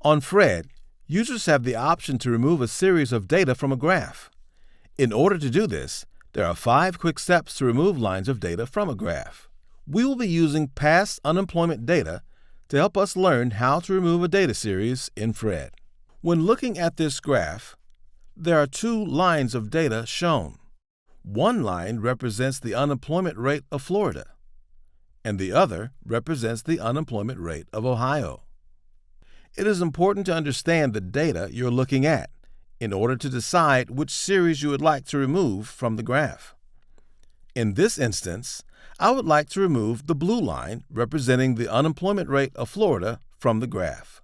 On Phred, users have the option to remove a series of data from a graph. In order to do this, there are 5 quick steps to remove lines of data from a graph. We will be using past unemployment data to help us learn how to remove a data series in Phred. When looking at this graph, there are 2 lines of data shown. One line represents the unemployment rate of Florida, and the other represents the unemployment rate of Ohio. It is important to understand the data you're looking at in order to decide which series you would like to remove from the graph. In this instance, I would like to remove the blue line representing the unemployment rate of Florida from the graph.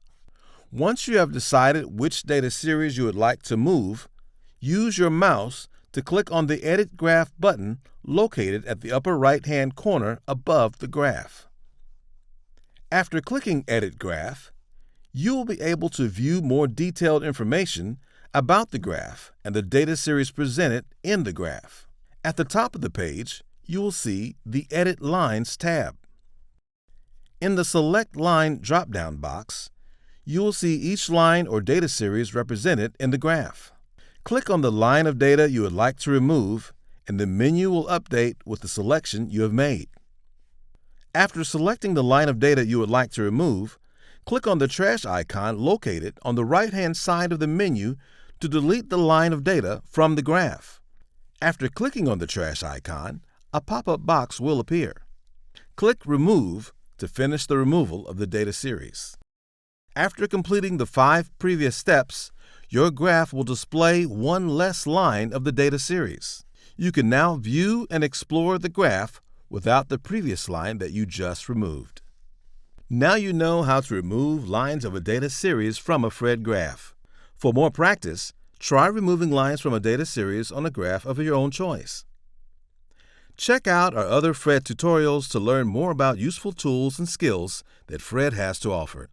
Once you have decided which data series you would like to move, use your mouse to click on the Edit Graph button located at the upper right-hand corner above the graph. After clicking Edit Graph, you will be able to view more detailed information about the graph and the data series presented in the graph. At the top of the page, you will see the Edit Lines tab. In the Select Line drop-down box, you will see each line or data series represented in the graph. Click on the line of data you would like to remove, and the menu will update with the selection you have made. After selecting the line of data you would like to remove, click on the trash icon located on the right-hand side of the menu to delete the line of data from the graph. After clicking on the trash icon, a pop-up box will appear. Click Remove to finish the removal of the data series. After completing the 5 previous steps, your graph will display one less line of the data series. You can now view and explore the graph without the previous line that you just removed. Now you know how to remove lines of a data series from a Phred graph. For more practice, try removing lines from a data series on a graph of your own choice. Check out our other Phred tutorials to learn more about useful tools and skills that Phred has to offer.